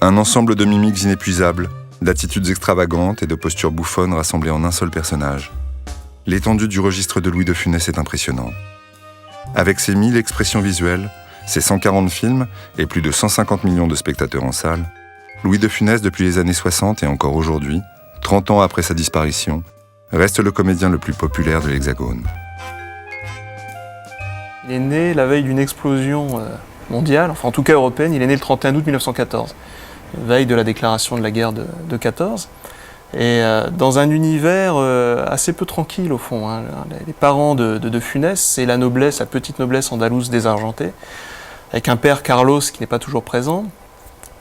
Un ensemble de mimiques inépuisables, d'attitudes extravagantes et de postures bouffonnes rassemblées en un seul personnage. L'étendue du registre de Louis de Funès est impressionnante. Avec ses 1000 expressions visuelles, ses 140 films et plus de 150 millions de spectateurs en salle, Louis de Funès, depuis les années 60 et encore aujourd'hui, 30 ans après sa disparition, reste le comédien le plus populaire de l'Hexagone. Il est né la veille d'une explosion mondiale, enfin en tout cas européenne, il est né le 31 août 1914, veille de la déclaration de la guerre de 14. Et dans un univers assez peu tranquille au fond. Hein. Les parents de Funès, c'est la noblesse, la petite noblesse andalouse désargentée, avec un père Carlos qui n'est pas toujours présent,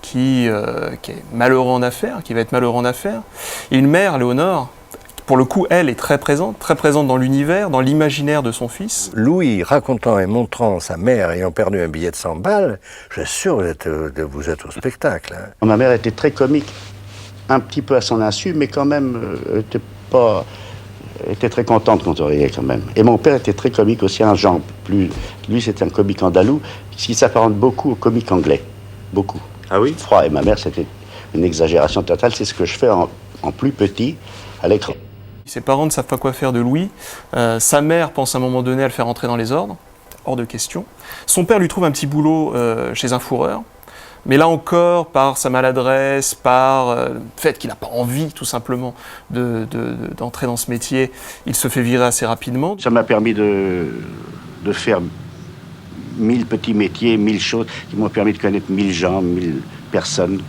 qui est malheureux en affaires, qui va être malheureux en affaires, et une mère, Léonore, pour le coup, elle est très présente dans l'univers, dans l'imaginaire de son fils. Louis, racontant et montrant sa mère ayant perdu un billet de 100 balles, je suis sûr que vous êtes au spectacle. Hein. Ma mère était très comique, un petit peu à son insu, mais quand même était très contente quand on riait quand même. Et mon père était très comique aussi, un genre plus. Lui, c'était un comique andalou, qui s'apparente beaucoup au comique anglais. Beaucoup. Ah oui? Froid. Et ma mère, c'était une exagération totale. C'est ce que je fais en plus petit à l'écran. Ses parents ne savent pas quoi faire de Louis. Sa mère pense à un moment donné à le faire entrer dans les ordres. Hors de question. Son père lui trouve un petit boulot chez un fourreur. Mais là encore, par sa maladresse, par le fait qu'il n'a pas envie, tout simplement, d'entrer dans ce métier, il se fait virer assez rapidement. Ça m'a permis de faire 1000 petits métiers, 1000 choses qui m'ont permis de connaître 1000 gens, 1000 personnes,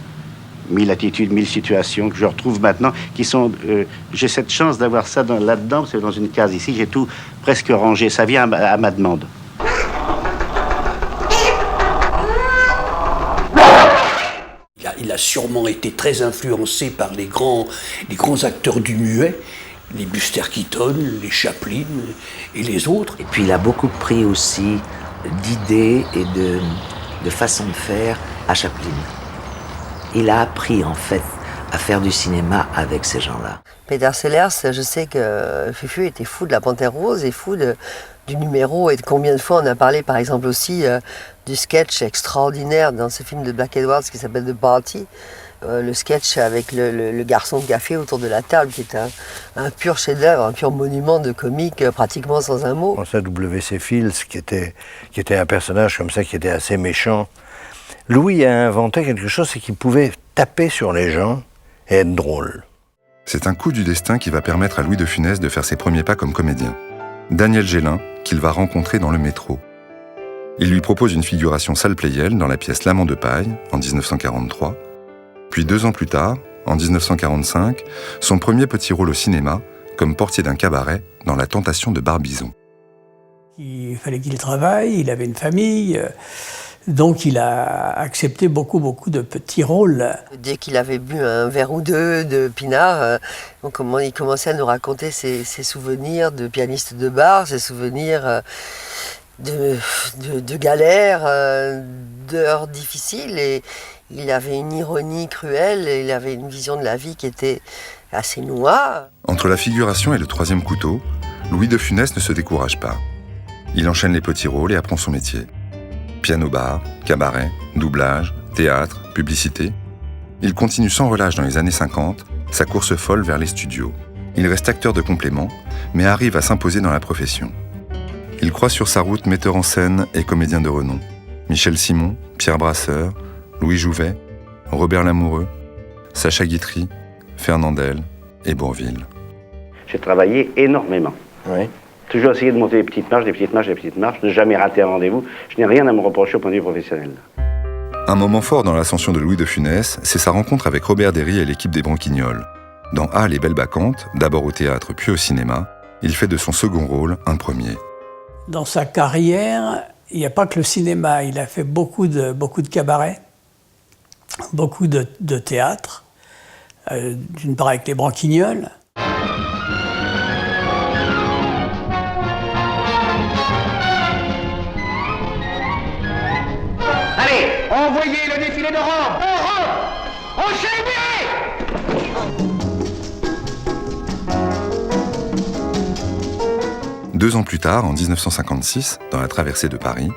1000 attitudes, 1000 situations que je retrouve maintenant, qui sont... j'ai cette chance d'avoir ça là-dedans, parce que dans une case ici, j'ai tout presque rangé. Ça vient à ma demande. Il a sûrement été très influencé par les grands acteurs du muet, les Buster Keaton, les Chaplin et les autres. Et puis il a beaucoup pris aussi d'idées et de façons de faire à Chaplin. Il a appris en fait à faire du cinéma avec ces gens-là. Peter Sellers, je sais que Fufu était fou de la Panthère Rose et fou du numéro, et de combien de fois on a parlé par exemple aussi du sketch extraordinaire dans ce film de Black Edwards qui s'appelle The Party, le sketch avec le garçon de café autour de la table, qui est un pur chef-d'œuvre, un pur monument de comique pratiquement sans un mot. On sait W.C. Fields qui était un personnage comme ça, qui était assez méchant. Louis a inventé quelque chose, c'est qu'il pouvait taper sur les gens et être drôle. C'est un coup du destin qui va permettre à Louis de Funès de faire ses premiers pas comme comédien. Daniel Gélin, qu'il va rencontrer dans le métro. Il lui propose une figuration salle Pleyel dans la pièce L'Amant de paille, en 1943. Puis 2 ans plus tard, en 1945, son premier petit rôle au cinéma, comme portier d'un cabaret dans La Tentation de Barbizon. Il fallait qu'il travaille, il avait une famille, donc il a accepté beaucoup de petits rôles. Dès qu'il avait bu un verre ou deux de pinard, il commençait à nous raconter ses souvenirs de pianiste de bar, ses souvenirs de galères, d'heures difficiles. Et il avait une ironie cruelle, et il avait une vision de la vie qui était assez noire. Entre la figuration et le 3e couteau, Louis de Funès ne se décourage pas. Il enchaîne les petits rôles et apprend son métier. Piano-bar, cabaret, doublage, théâtre, publicité. Il continue sans relâche dans les années 50 sa course folle vers les studios. Il reste acteur de complément, mais arrive à s'imposer dans la profession. Il croise sur sa route metteur en scène et comédien de renom. Michel Simon, Pierre Brasseur, Louis Jouvet, Robert Lamoureux, Sacha Guitry, Fernandel et Bourvil. J'ai travaillé énormément. Oui. Toujours essayé de monter des petites marches, ne jamais rater un rendez-vous. Je n'ai rien à me reprocher au point de vue professionnel. Un moment fort dans l'ascension de Louis de Funès, c'est sa rencontre avec Robert Derry et l'équipe des Branquignoles. Dans Ah, les belles bacchantes, d'abord au théâtre puis au cinéma, il fait de son second rôle un premier. Dans sa carrière, il n'y a pas que le cinéma, il a fait beaucoup de cabarets, beaucoup de théâtre, d'une part avec les Branquignoles. Envoyez le défilé de robes! Enchaînez! 2 ans plus tard, en 1956, dans La Traversée de Paris,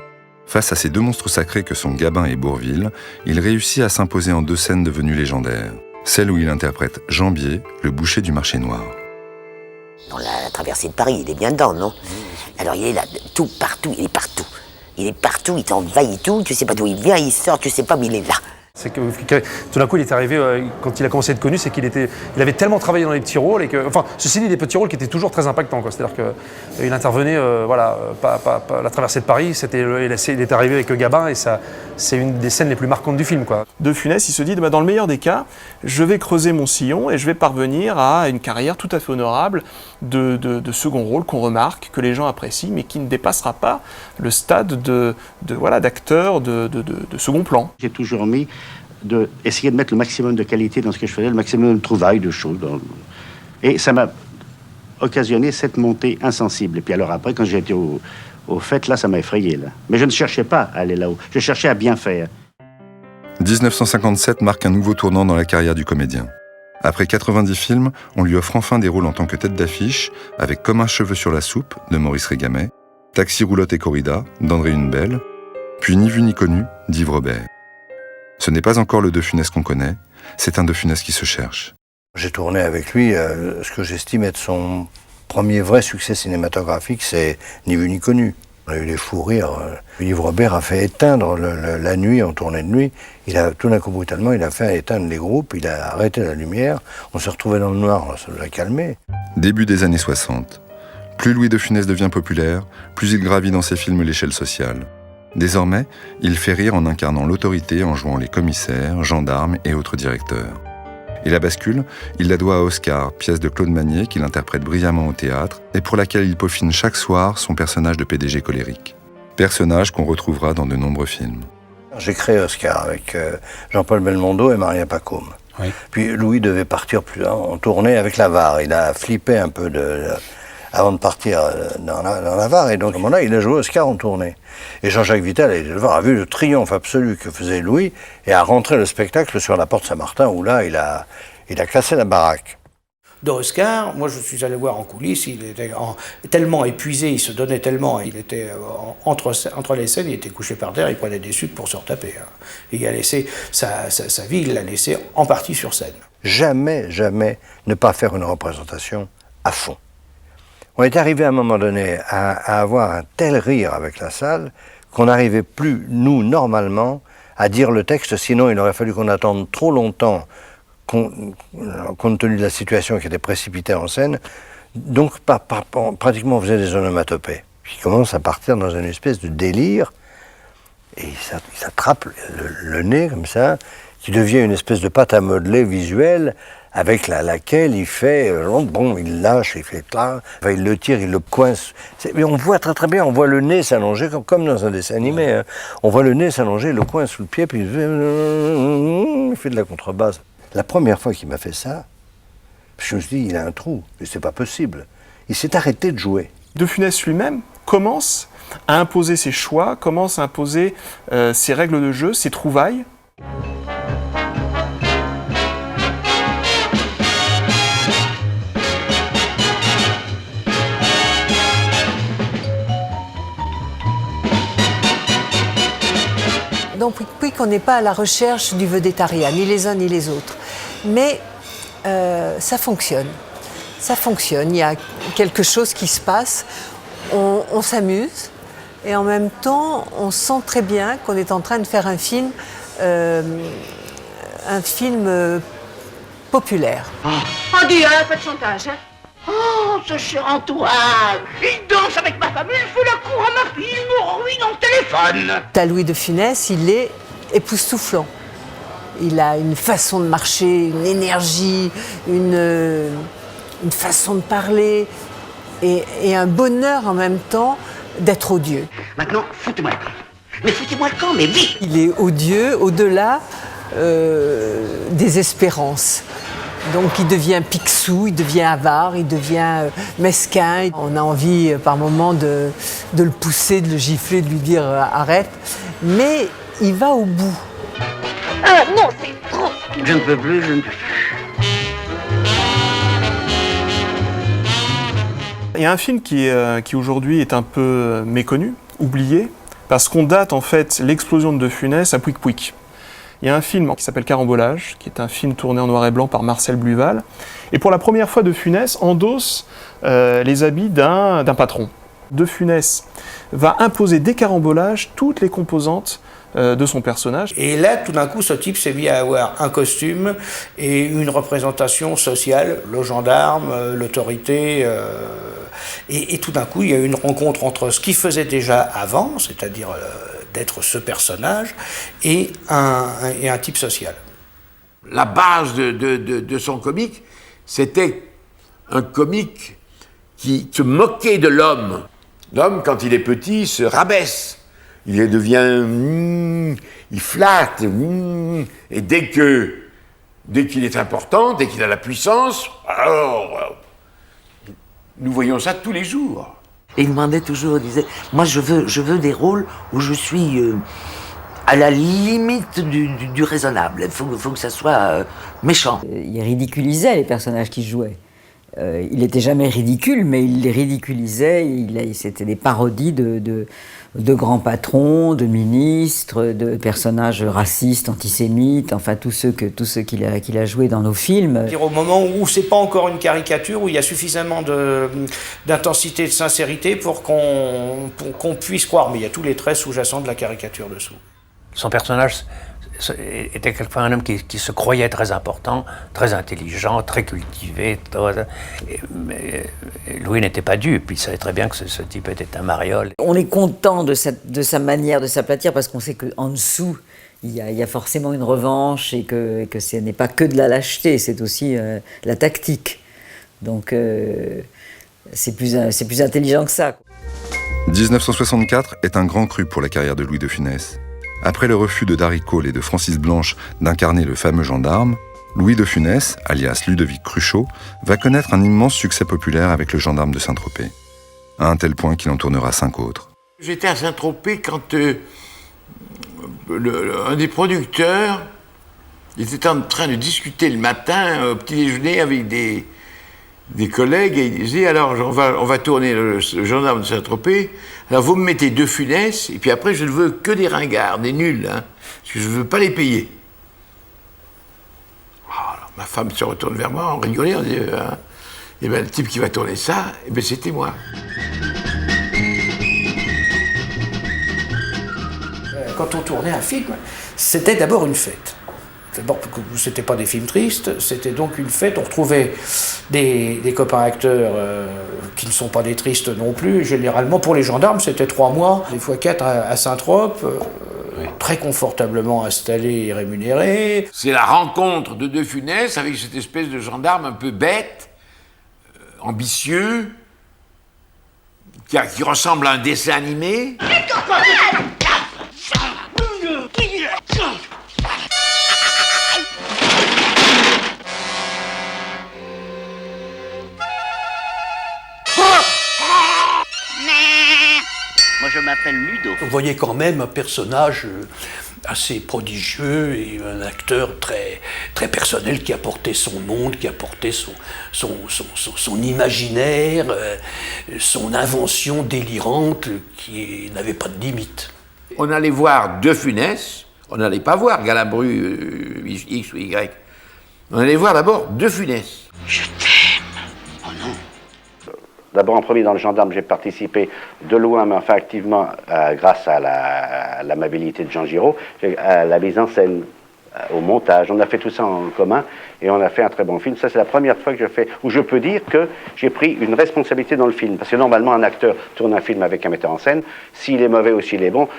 Face à ces deux monstres sacrés que sont Gabin et Bourvil, il réussit à s'imposer en 2 scènes devenues légendaires. Celle où il interprète Jambier, le boucher du marché noir. Dans la traversée de Paris, il est bien dedans, non? Alors il est là, tout, partout, il est partout. Il est partout, il t'envahit tout, tu sais pas d'où il vient, il sort, tu sais pas, mais il est là. C'est que tout d'un coup, il est arrivé, quand il a commencé à être connu, c'est qu'il avait tellement travaillé dans les petits rôles, et que, enfin, ceci dit, des petits rôles qui étaient toujours très impactants, quoi. C'est-à-dire qu'il intervenait, pas la traversée de Paris, il est arrivé avec Gabin, et ça, c'est une des scènes les plus marquantes du film, quoi. De Funès, il se dit, dans le meilleur des cas, je vais creuser mon sillon et je vais parvenir à une carrière tout à fait honorable de second rôle qu'on remarque, que les gens apprécient, mais qui ne dépassera pas le stade d'acteur de second plan. J'ai toujours mis essayer de mettre le maximum de qualité dans ce que je faisais, le maximum de trouvailles, de choses. Et ça m'a occasionné cette montée insensible. Et puis alors après, quand j'ai été au fait, là, ça m'a effrayé. Là. Mais je ne cherchais pas à aller là-haut. Je cherchais à bien faire. 1957 marque un nouveau tournant dans la carrière du comédien. Après 90 films, on lui offre enfin des rôles en tant que tête d'affiche, avec Comme un cheveu sur la soupe, de Maurice Régamet, Taxi, roulotte et corrida, d'André Hunebelle, puis Ni vu ni connu, d'Yves Robert. Ce n'est pas encore le De Funès qu'on connaît, c'est un De Funès qui se cherche. J'ai tourné avec lui, ce que j'estime être son premier vrai succès cinématographique, c'est Ni vu ni connu. On a eu des fous rires. Yves Robert a fait éteindre la nuit, on tournait de nuit. Tout d'un coup, brutalement, il a fait éteindre les groupes, il a arrêté la lumière, on s'est retrouvés dans le noir, ça nous a calmés. Début des années 60. Plus Louis De Funès devient populaire, plus il gravit dans ses films l'échelle sociale. Désormais, il fait rire en incarnant l'autorité, en jouant les commissaires, gendarmes et autres directeurs. Et la bascule, il la doit à Oscar, pièce de Claude Magnier qu'il interprète brillamment au théâtre et pour laquelle il peaufine chaque soir son personnage de PDG colérique. Personnage qu'on retrouvera dans de nombreux films. J'ai créé Oscar avec Jean-Paul Belmondo et Maria Pacôme. Oui. Puis Louis devait partir plus loin, on tournait avec la VAR. Il a flippé un peu avant de partir dans la VAR, et donc à ce moment-là, il a joué Oscar en tournée. Et Jean-Jacques Vittel a vu le triomphe absolu que faisait Louis, et a rentré le spectacle sur la porte Saint-Martin, où là, il a cassé la baraque. Dans Oscar, moi je suis allé voir en coulisses, il était tellement épuisé, il se donnait tellement, il était entre les scènes, il était couché par terre, il prenait des sucres pour se retaper. Hein. Il a laissé sa vie, il l'a laissé en partie sur scène. Jamais, jamais ne pas faire une représentation à fond. On est arrivé à un moment donné à avoir un tel rire avec la salle qu'on n'arrivait plus, nous, normalement, à dire le texte, sinon il aurait fallu qu'on attende trop longtemps compte tenu de la situation qui était précipitée en scène. Donc pratiquement on faisait des onomatopées. Puis il commence à partir dans une espèce de délire et il s'attrape le nez comme ça, qui devient une espèce de pâte à modeler visuelle avec laquelle il fait, il lâche, il fait là, il le tire, il le coince. Mais on voit très très bien, on voit le nez s'allonger, comme dans un dessin animé. Hein. On voit le nez s'allonger, le coin sous le pied, puis il fait de la contrebasse. La première fois qu'il m'a fait ça, je me suis dit, il a un trou, mais c'est pas possible. Il s'est arrêté de jouer. De Funès lui-même commence à imposer ses choix, commence à imposer ses règles de jeu, ses trouvailles. Donc oui, qu'on n'est pas à la recherche du vedettariat, ni les uns ni les autres. Mais ça fonctionne. Ça fonctionne, il y a quelque chose qui se passe, on s'amuse, et en même temps, on sent très bien qu'on est en train de faire un film populaire. Oh Dieu, pas de chantage, hein. Oh, ce cher Antoine, il danse avec ma femme, il fait la cour à ma fille, il me ruine en téléphone. T'as Louis de Funès, il est époustouflant. Il a une façon de marcher, une énergie, une façon de parler et un bonheur en même temps d'être odieux. Maintenant, foutez-moi le camp. Mais foutez-moi le camp, mais vite. Il est odieux au-delà des espérances. Donc il devient picsou, il devient avare, il devient mesquin. On a envie par moments de le pousser, de le gifler, de lui dire arrête. Mais il va au bout. Ah non, c'est trop. Je ne peux plus, je ne peux plus. Il y a un film qui aujourd'hui est un peu méconnu, oublié, parce qu'on date en fait l'explosion de Funès à Pouic Pouic. Il y a un film qui s'appelle Carambolage, qui est un film tourné en noir et blanc par Marcel Bluval, et pour la première fois De Funès endosse les habits d'un patron. De Funès va imposer dès Carambolage toutes les composantes de son personnage. Et là, tout d'un coup, ce type s'est mis à avoir un costume et une représentation sociale, le gendarme, l'autorité. Et tout d'un coup, il y a eu une rencontre entre ce qu'il faisait déjà avant, c'est-à-dire d'être ce personnage, et un type social. La base de son comique, c'était un comique qui se moquait de l'homme. L'homme, quand il est petit, se rabaisse. Il devient... il flatte. Et dès qu'il est important, dès qu'il a la puissance, alors... Nous voyons ça tous les jours. Et il demandait toujours, il disait, moi je veux des rôles où je suis à la limite du raisonnable. Il faut que ça soit méchant. Il ridiculisait les personnages qu'il jouait. Il n'était jamais ridicule, mais il les ridiculisait. C'était des parodies de grands patrons, de ministres, de personnages racistes, antisémites, enfin tous ceux qu'il a joués dans nos films. Au moment où c'est pas encore une caricature, où il y a suffisamment d'intensité, de sincérité pour qu'on puisse croire, mais il y a tous les traits sous-jacents de la caricature dessous. Son personnage était quelquefois un homme qui se croyait très important, très intelligent, très cultivé. Mais Louis n'était pas dupe, il savait très bien que ce type était un mariole. On est content de sa manière de s'aplatir parce qu'on sait qu'en dessous, il y a forcément une revanche et que ce n'est pas que de la lâcheté, c'est aussi la tactique. Donc c'est plus intelligent que ça. 1964 est un grand cru pour la carrière de Louis de Funès. Après le refus de Darry Cole et de Francis Blanche d'incarner le fameux gendarme, Louis de Funès, alias Ludovic Cruchot, va connaître un immense succès populaire avec le gendarme de Saint-Tropez, à un tel point qu'il en tournera 5 autres. J'étais à Saint-Tropez quand un des producteurs était en train de discuter le matin au petit déjeuner avec des collègues et il disait alors on va tourner le gendarme de Saint-Tropez, alors vous me mettez De Funès et puis après je ne veux que des ringards, des nuls, hein, parce que je ne veux pas les payer. Alors, ma femme se retourne vers moi, on rigolait, on dit et bien le type qui va tourner ça, et bien c'était moi. Quand on tournait un film, c'était d'abord une fête. D'abord, c'était pas des films tristes, c'était donc une fête. On retrouvait des copains acteurs qui ne sont pas des tristes non plus. Généralement, pour les gendarmes, c'était 3 mois, des fois 4 à Saint-Trope, très confortablement installés et rémunérés. C'est la rencontre de Funès avec cette espèce de gendarme un peu bête, ambitieux, qui ressemble à un dessin animé. Moi, je m'appelle Ludo. On voyait quand même un personnage assez prodigieux et un acteur très, très personnel qui apportait son monde, qui apportait son imaginaire, son invention délirante qui n'avait pas de limite. On allait voir De Funès, on n'allait pas voir Galabru X ou Y. On allait voir d'abord De Funès. Je t'aime. Oh non. D'abord, en premier, dans le gendarme, j'ai participé de loin, mais enfin activement, grâce à l'amabilité de Jean Giraud, à la mise en scène, au montage. On a fait tout ça en commun et on a fait un très bon film. Ça, c'est la première fois que je fais, où je peux dire que j'ai pris une responsabilité dans le film. Parce que normalement, un acteur tourne un film avec un metteur en scène. S'il est mauvais ou s'il est bon,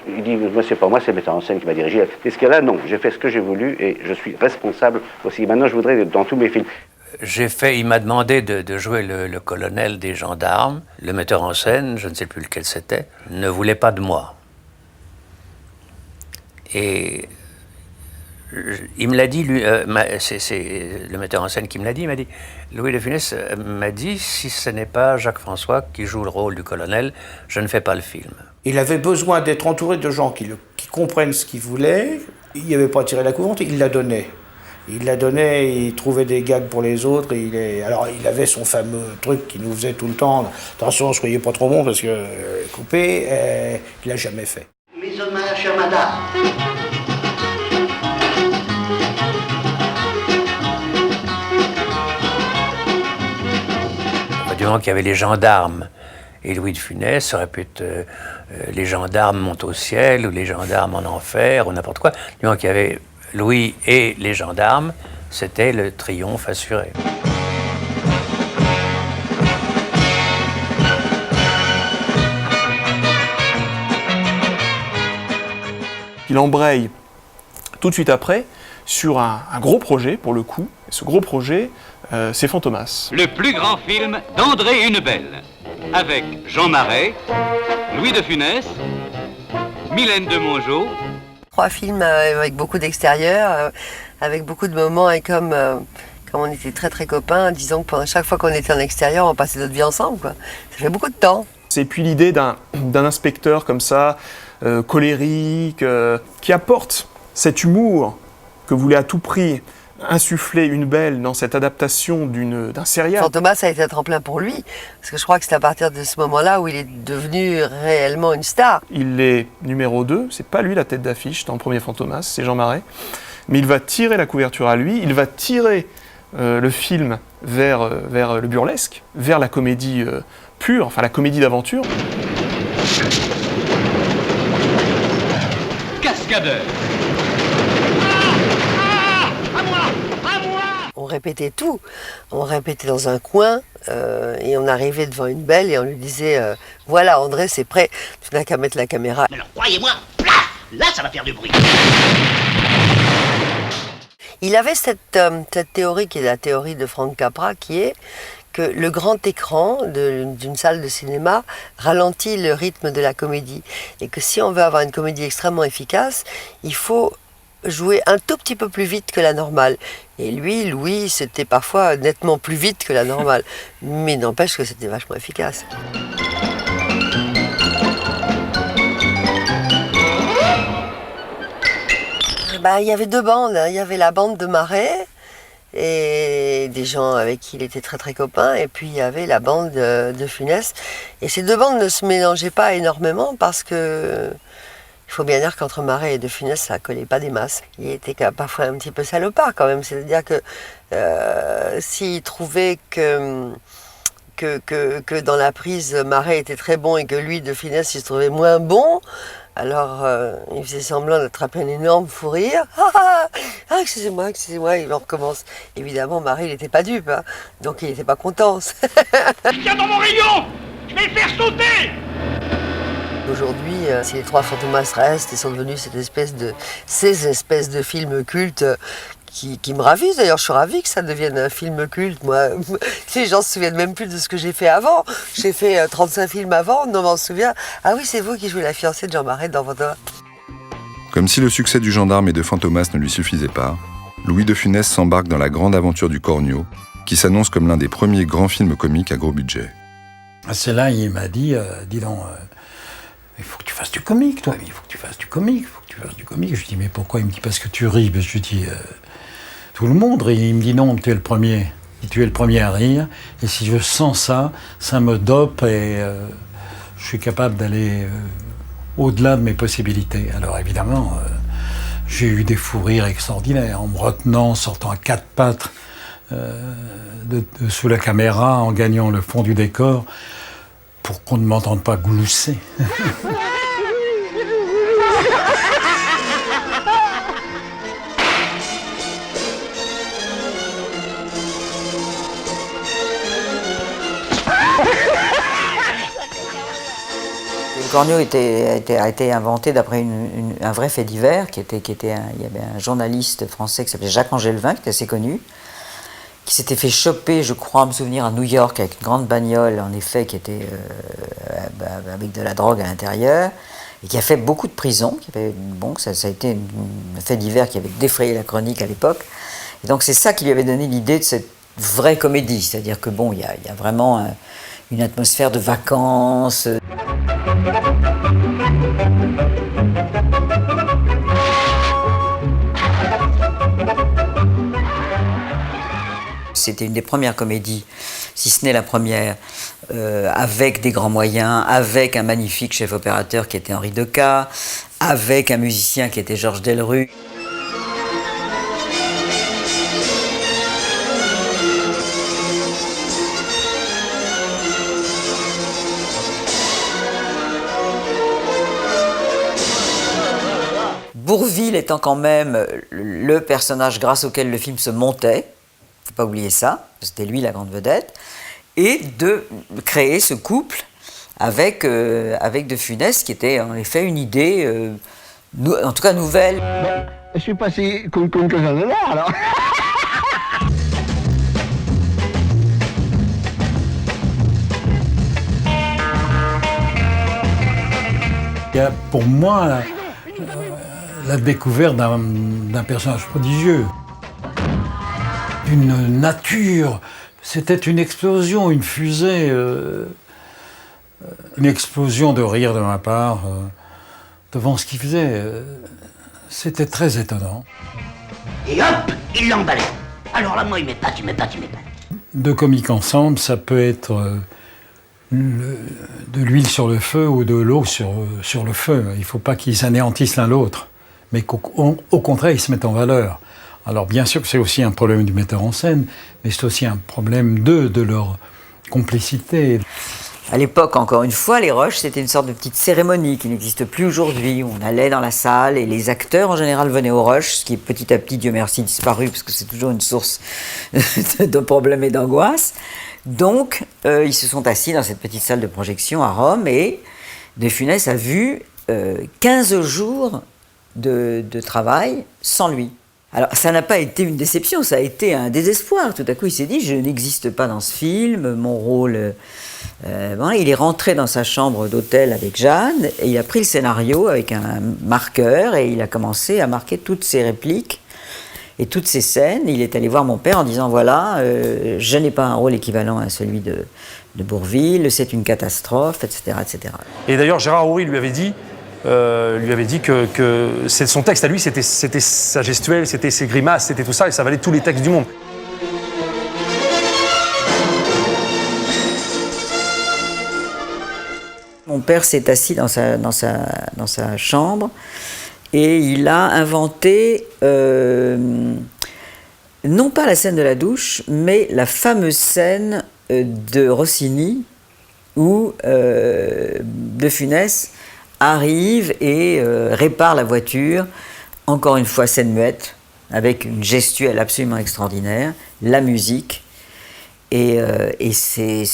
il dit, moi, c'est pas moi, c'est le metteur en scène qui m'a dirigé. Et ce cas-là, non, j'ai fait ce que j'ai voulu et je suis responsable aussi. Maintenant, je voudrais, dans tous mes films, il m'a demandé de jouer le colonel des gendarmes. Le metteur en scène, je ne sais plus lequel c'était, ne voulait pas de moi. Et il me l'a dit, c'est le metteur en scène qui me l'a dit, il m'a dit, Louis de Funès m'a dit, si ce n'est pas Jacques François qui joue le rôle du colonel, je ne fais pas le film. Il avait besoin d'être entouré de gens qui comprennent ce qu'il voulait. Il n'y avait pas à tirer la courante, il la donnait. Il la donnait, il trouvait des gags pour les autres. Alors, il avait son fameux truc qu'il nous faisait tout le temps. Attention, soyez pas trop bon parce que coupé, il l'a jamais fait. Mes hommages, chère madame. Du moment qu'il y avait les gendarmes et Louis de Funès, ça aurait pu être les gendarmes montent au ciel ou les gendarmes en enfer ou n'importe quoi. Du moment qu'il y avait Louis et les gendarmes, c'était le triomphe assuré. Il embraye tout de suite après sur un gros projet pour le coup. Et ce gros projet, c'est Fantomas. Le plus grand film d'André Hunebelle, avec Jean Marais, Louis de Funès, Mylène de Mongeau. 3 films avec beaucoup d'extérieur, avec beaucoup de moments, et comme on était très très copains, disons que chaque fois qu'on était en extérieur, on passait notre vie ensemble, quoi. Ça fait beaucoup de temps. Et puis l'idée d'un inspecteur comme ça, colérique, qui apporte cet humour que voulait à tout prix insuffler Hunebelle dans cette adaptation d'un serial. Fantomas a été un tremplin pour lui, parce que je crois que c'est à partir de ce moment-là où il est devenu réellement une star. Il est numéro 2, c'est pas lui la tête d'affiche dans le premier Fantomas, c'est Jean Marais. Mais il va tirer la couverture à lui, il va tirer le film vers le burlesque, vers la comédie pure, enfin la comédie d'aventure. Cascadeur. On répétait tout. On répétait dans un coin et on arrivait devant Hunebelle et on lui disait voilà, André, c'est prêt. Tu n'as qu'à mettre la caméra. Alors croyez-moi, là ça va faire du bruit. Il avait cette théorie qui est la théorie de Frank Capra, qui est que le grand écran d'une salle de cinéma ralentit le rythme de la comédie. Et que si on veut avoir une comédie extrêmement efficace, il faut jouer un tout petit peu plus vite que la normale. Et Louis, c'était parfois nettement plus vite que la normale. Mais n'empêche que c'était vachement efficace. Il y avait 2 bandes. Il y avait la bande de Marais, et des gens avec qui il était très très copain, et puis il y avait la bande de Funès. Et ces 2 bandes ne se mélangeaient pas énormément parce que il faut bien dire qu'entre Marais et de Funès, ça collait pas des masses. Il était parfois un petit peu salopard quand même, c'est-à-dire que s'il trouvait que dans la prise Marais était très bon et que lui de Funès il se trouvait moins bon, alors il faisait semblant d'attraper un énorme fou rire. Excusez-moi, il en recommence. Évidemment, Marais, il n'était pas dupe, hein, donc il n'était pas content. Viens dans mon rayon, je vais le faire sauter. Aujourd'hui, si les 3 Fantomas restent et sont devenus ces espèces de films cultes qui me ravissent. D'ailleurs, je suis ravie que ça devienne un film culte. Moi, les gens se souviennent même plus de ce que j'ai fait avant. J'ai fait 35 films avant, on m'en souvient. Ah oui, c'est vous qui jouez la fiancée de Jean Marais dans Fantomas. Comme si le succès du gendarme et de Fantomas ne lui suffisait pas, Louis de Funès s'embarque dans la grande aventure du Cornio, qui s'annonce comme l'un des premiers grands films comiques à gros budget. C'est là, il m'a dit, dis donc, il faut que tu fasses du comique, toi. Il faut que tu fasses du comique, Je lui dis, mais pourquoi? Il me dit, parce que tu ris. Je lui dis, tout le monde rit. Il me dit, non, tu es le premier. Tu es le premier à rire. Et si je sens ça, ça me dope et je suis capable d'aller au-delà de mes possibilités. Alors évidemment, j'ai eu des fous rires extraordinaires, en me retenant, en sortant à 4 pattes sous la caméra, en gagnant le fond du décor, pour qu'on ne m'entende pas glousser. Le Cornio a été inventé d'après un vrai fait divers, il y avait un journaliste français qui s'appelait Jacques Angelvin, qui était assez connu, qui s'était fait choper, je crois, me souvenir, à New York avec une grande bagnole, en effet, qui était avec de la drogue à l'intérieur, et qui a fait beaucoup de prison. Ça a été un fait divers qui avait défrayé la chronique à l'époque. Et donc c'est ça qui lui avait donné l'idée de cette vraie comédie, c'est-à-dire que il y a vraiment une atmosphère de vacances. c'était une des premières comédies, si ce n'est la première, avec des grands moyens, avec un magnifique chef opérateur qui était Henri Decaux, avec un musicien qui était Georges Delru. Bourvil étant quand même le personnage grâce auquel le film se montait, il ne faut pas oublier ça, c'était lui la grande vedette, et de créer ce couple avec De Funès, qui était en effet une idée, en tout cas nouvelle. Je suis pas si con que ça de là, alors. Il y a pour moi la découverte d'un personnage prodigieux, d'une nature. C'était une explosion, une fusée, une explosion de rire de ma part devant ce qu'il faisait. C'était très étonnant. Et hop, il l'emballait. Alors là, moi, il m'épate. Deux comiques ensemble, ça peut être de l'huile sur le feu ou de l'eau sur le feu. Il ne faut pas qu'ils s'anéantissent l'un l'autre, mais qu'au contraire, ils se mettent en valeur. Alors bien sûr que c'est aussi un problème du metteur en scène, mais c'est aussi un problème de leur complicité. À l'époque, encore une fois, les rushs, c'était une sorte de petite cérémonie qui n'existe plus aujourd'hui. On allait dans la salle et les acteurs, en général, venaient au rush, ce qui est petit à petit, Dieu merci, disparu, parce que c'est toujours une source de problèmes et d'angoisse. Donc, ils se sont assis dans cette petite salle de projection à Rome et De Funès a vu 15 jours de travail sans lui. Alors, ça n'a pas été une déception, ça a été un désespoir. Tout à coup, il s'est dit, je n'existe pas dans ce film, mon rôle... il est rentré dans sa chambre d'hôtel avec Jeanne, et il a pris le scénario avec un marqueur, et il a commencé à marquer toutes ses répliques et toutes ses scènes. Il est allé voir mon père en disant, voilà, je n'ai pas un rôle équivalent à celui de Bourvil, c'est une catastrophe, etc., etc. Et d'ailleurs, Gérard Houry lui avait dit que son texte à lui, c'était sa gestuelle, c'était ses grimaces, c'était tout ça, et ça valait tous les textes du monde. Mon père s'est assis dans sa chambre et il a inventé, non pas la scène de la douche, mais la fameuse scène de Rossini où De Funès arrive et répare la voiture, encore une fois scène muette, avec une gestuelle absolument extraordinaire, la musique, et c'est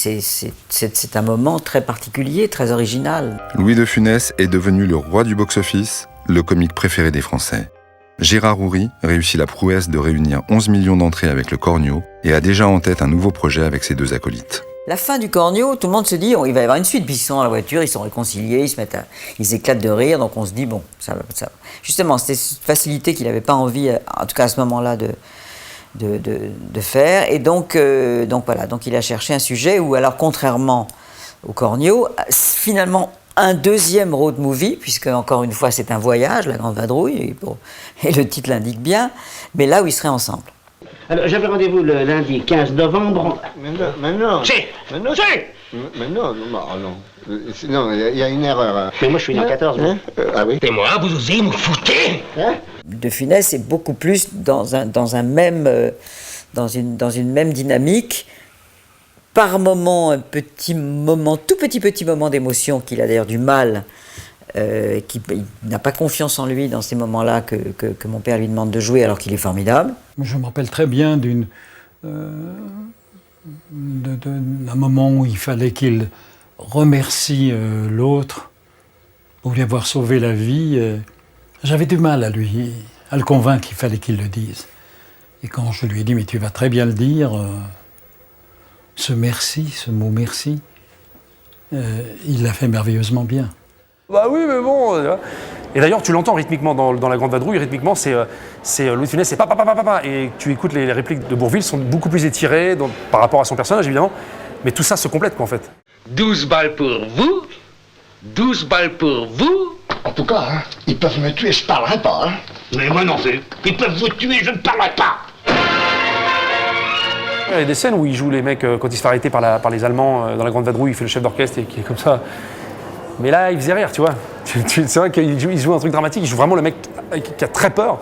un moment très particulier, très original. Louis de Funès est devenu le roi du box-office, le comique préféré des Français. Gérard Houry réussit la prouesse de réunir 11 millions d'entrées avec le Cornio et a déjà en tête un nouveau projet avec ses deux acolytes. La fin du Cornio, tout le monde se dit, il va y avoir une suite, puis ils sont dans la voiture, ils sont réconciliés, ils éclatent de rire, donc on se dit, bon, ça va. Justement, c'était cette facilité qu'il n'avait pas envie, en tout cas à ce moment-là, de faire, et donc voilà, donc il a cherché un sujet où, alors contrairement au Cornio, finalement, un deuxième road movie, puisque encore une fois c'est un voyage, la Grande Vadrouille, et le titre l'indique bien, mais là où ils seraient ensemble. Alors, j'avais rendez-vous le lundi 15 novembre. Mais non. Si. Mais non. Non, il y a une erreur. Mais moi, je suis né en 14. Hein? Ah oui. Et moi, vous osez me foutez, hein? De Funès est beaucoup plus dans une même dynamique. Par moment, tout petit moment d'émotion qu'il a d'ailleurs du mal, il n'a pas confiance en lui dans ces moments-là que mon père lui demande de jouer alors qu'il est formidable. Je me rappelle très bien d'un moment où il fallait qu'il remercie l'autre pour lui avoir sauvé la vie. J'avais du mal à le convaincre qu'il fallait qu'il le dise. Et quand je lui ai dit « mais tu vas très bien le dire », ce mot merci, il l'a fait merveilleusement bien. Bah oui, mais bon... Et d'ailleurs, tu l'entends rythmiquement dans La Grande Vadrouille, rythmiquement, c'est Louis de Funès, c'est papa, et tu écoutes les répliques de Bourvil, sont beaucoup plus étirées par rapport à son personnage, évidemment, mais tout ça se complète, quoi, en fait. 12 balles pour vous, 12 balles pour vous. En tout cas, hein, ils peuvent me tuer, je parlerai pas. Hein. Mais moi non plus. Ils peuvent vous tuer, je ne parlerai pas. Il y a des scènes où il joue les mecs, quand il se fait arrêter par les Allemands dans la Grande Vadrouille, il fait le chef d'orchestre et qui est comme ça. Mais là, il faisait rire, tu vois. C'est vrai qu'il joue un truc dramatique, il joue vraiment le mec qui a très peur,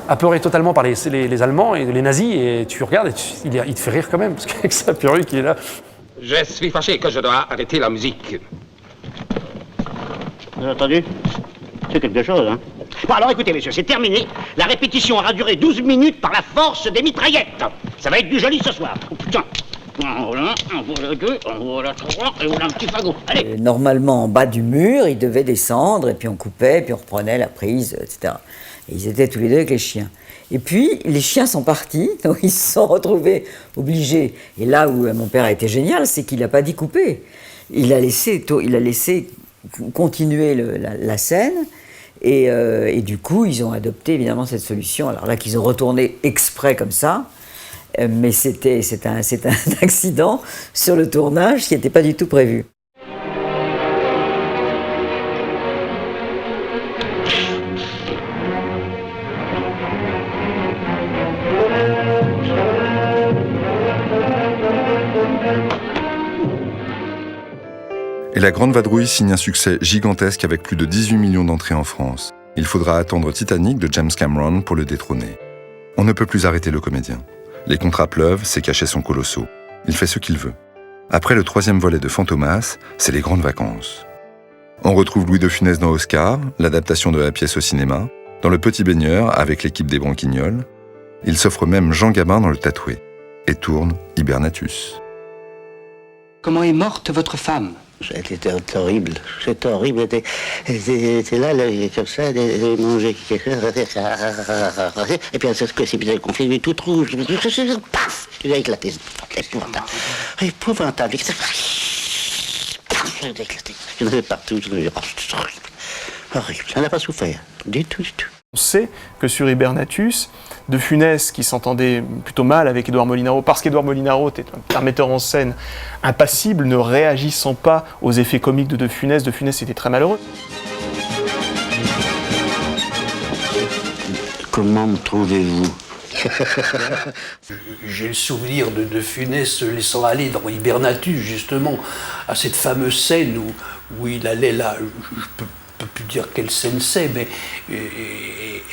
apeuré totalement par les Allemands et les nazis, et tu regardes et il te fait rire quand même, parce qu'avec sa perruque, il est là. Je suis fâché que je dois arrêter la musique. Vous avez entendu? C'est quelque chose, hein? Bon, alors écoutez, messieurs, c'est terminé. La répétition aura duré 12 minutes par la force des mitraillettes. Ça va être du joli ce soir. Oh putain. Voilà, voilà deux, voilà trois, et voilà un petit fagot. Allez. Normalement, en bas du mur, ils devaient descendre, et puis on coupait, puis on reprenait la prise, etc. Et ils étaient tous les deux avec les chiens. Et puis, les chiens sont partis, donc ils se sont retrouvés obligés. Et là où mon père a été génial, c'est qu'il n'a pas dit couper. Il a laissé continuer la scène, et du coup, ils ont adopté évidemment cette solution. Alors là, qu'ils ont retourné exprès comme ça, mais c'était un accident sur le tournage qui n'était pas du tout prévu. Et la Grande Vadrouille signe un succès gigantesque avec plus de 18 millions d'entrées en France. Il faudra attendre Titanic de James Cameron pour le détrôner. On ne peut plus arrêter le comédien. Les contrats pleuvent, ses cachets sont colossaux. Il fait ce qu'il veut. Après le 3e volet de Fantomas, c'est les grandes vacances. On retrouve Louis de Funès dans Oscar, l'adaptation de la pièce au cinéma, dans Le Petit Baigneur avec l'équipe des Branquignoles. Il s'offre même Jean Gabin dans Le Tatoué et tourne Hibernatus. Comment est morte votre femme? C'était horrible, c'était horrible. C'était là, comme ça, de manger. Et puis, c'est ce que c'est bien conflit, tout rouge. Paf! Il a éclaté. Épouvantable. Épouvantable. Il a éclaté. Il y en avait partout. Horrible. On n'a pas souffert. Du tout, du tout. On sait que sur Hibernatus, De Funès, qui s'entendait plutôt mal avec Édouard Molinaro, parce qu'Édouard Molinaro était un metteur en scène impassible, ne réagissant pas aux effets comiques de Funès était très malheureux. Comment me trouvez-vous? J'ai le souvenir de Funès se laissant aller dans Hibernatus, justement, à cette fameuse scène où il allait là, je peux plus dire quelle scène c'est, mais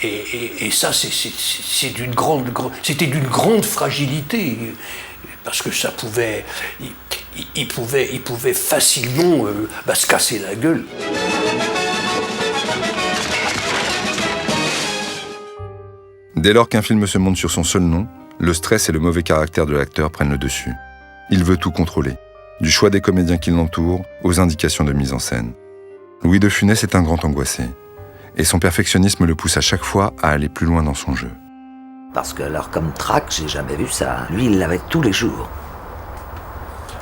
et ça c'était d'une grande fragilité, parce que ça pouvait, il pouvait facilement se casser la gueule. Dès lors qu'un film se monte sur son seul nom, le stress et le mauvais caractère de l'acteur prennent le dessus. Il veut tout contrôler, du choix des comédiens qui l'entourent aux indications de mise en scène. Louis de Funès est un grand angoissé, et son perfectionnisme le pousse à chaque fois à aller plus loin dans son jeu. Parce que alors comme trac, j'ai jamais vu ça. Lui, il l'avait tous les jours.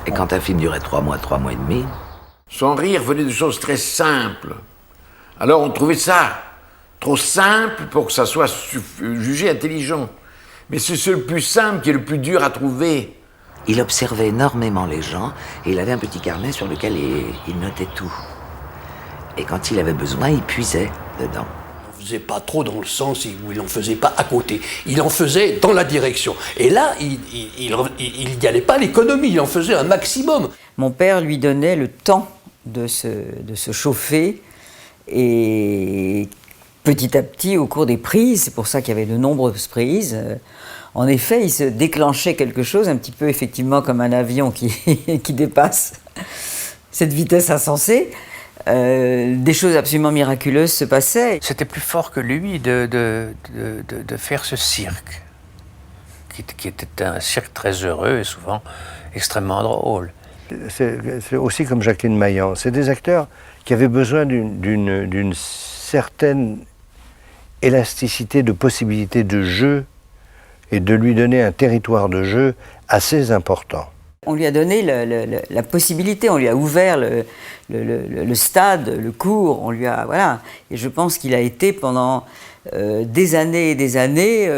Et quand un film durait 3 mois et demi... Son rire venait de choses très simples. Alors on trouvait ça trop simple pour que ça soit jugé intelligent. Mais c'est le plus simple qui est le plus dur à trouver. Il observait énormément les gens, et il avait un petit carnet sur lequel il notait tout. Et quand il avait besoin, il puisait dedans. Il ne faisait pas trop dans le sens où il n'en faisait pas à côté. Il en faisait dans la direction. Et là, il n'y allait pas à l'économie, il en faisait un maximum. Mon père lui donnait le temps de se chauffer, et petit à petit, au cours des prises, c'est pour ça qu'il y avait de nombreuses prises, en effet, il se déclenchait quelque chose, un petit peu effectivement comme un avion qui dépasse cette vitesse insensée. Des choses absolument miraculeuses se passaient. C'était plus fort que lui de faire ce cirque, qui était un cirque très heureux et souvent extrêmement drôle. C'est aussi comme Jacqueline Maillan. C'est des acteurs qui avaient besoin d'une certaine élasticité de possibilité de jeu et de lui donner un territoire de jeu assez important. On lui a donné la possibilité, on lui a ouvert le stade, le cours, on lui a, voilà. Et je pense qu'il a été pendant des années et des années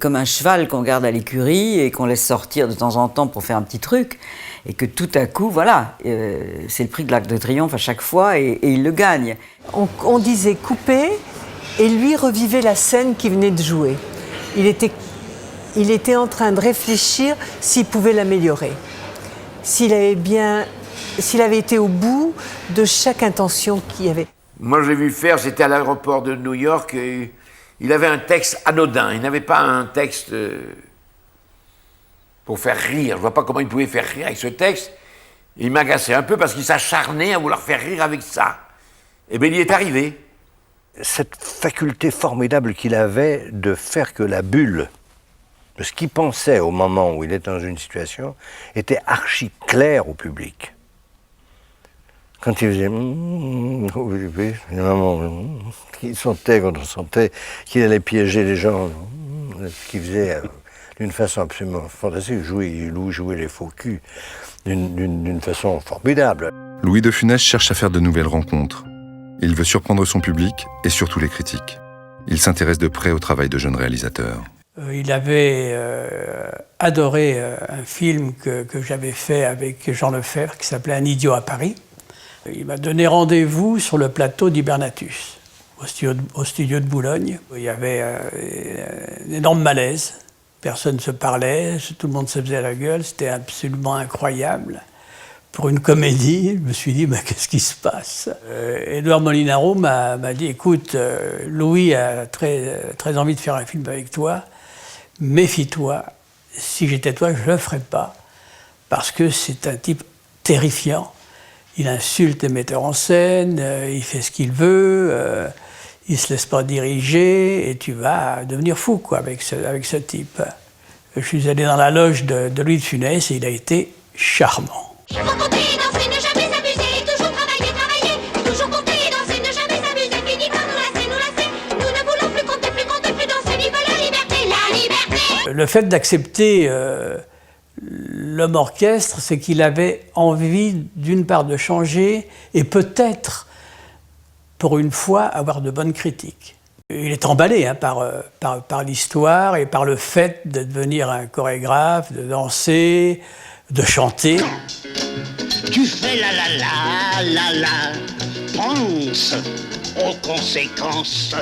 comme un cheval qu'on garde à l'écurie et qu'on laisse sortir de temps en temps pour faire un petit truc. Et que tout à coup, voilà, c'est le prix de l'Arc de Triomphe à chaque fois et il le gagne. On disait couper et lui revivait la scène qu'il venait de jouer. Il était il était en train de réfléchir s'il pouvait l'améliorer, s'il avait été au bout de chaque intention qu'il y avait. Moi, je l'ai vu faire, c'était à l'aéroport de New York, et il avait un texte anodin, il n'avait pas un texte pour faire rire. Je vois pas comment il pouvait faire rire avec ce texte. Il m'agaçait un peu parce qu'il s'acharnait à vouloir faire rire avec ça. Et bien, il y est arrivé. Cette faculté formidable qu'il avait de faire que la bulle de ce qu'il pensait au moment où il était dans une situation était archi claire au public. Quand il faisait il sentait, quand on sentait qu'il allait piéger les gens, ce qu'il faisait d'une façon absolument fantastique. Il jouait les faux culs d'une façon formidable. Louis de Funès cherche à faire de nouvelles rencontres. Il veut surprendre son public et surtout les critiques. Il s'intéresse de près au travail de jeunes réalisateurs. Il avait adoré un film que j'avais fait avec Jean Lefebvre qui s'appelait Un idiot à Paris. Il m'a donné rendez-vous sur le plateau d'Hibernatus, au studio de Boulogne. Il y avait un énorme malaise. Personne ne se parlait, tout le monde se faisait la gueule. C'était absolument incroyable. Pour une comédie, je me suis dit, mais qu'est-ce qui se passe ? Édouard Molinaro m'a dit, écoute, Louis a très envie de faire un film avec toi. Méfie-toi, si j'étais toi, je ne le ferais pas. Parce que c'est un type terrifiant. Il insulte les metteurs en scène, il fait ce qu'il veut, il ne se laisse pas diriger, et tu vas devenir fou quoi, avec ce type. Je suis allé dans la loge de Louis de Funès et il a été charmant. Il faut compter, danser, ne jamais s'amuser, toujours travailler, travailler, toujours compter, danser, ne jamais s'amuser, fini par nous lasser, nous ne voulons plus compter, plus danser, vive la liberté, la liberté. Le fait d'accepter l'homme orchestre, c'est qu'il avait envie d'une part de changer et peut-être, pour une fois, avoir de bonnes critiques. Il est emballé par l'histoire et par le fait de devenir un chorégraphe, de danser, de chanter. Tu fais la, pense aux conséquences.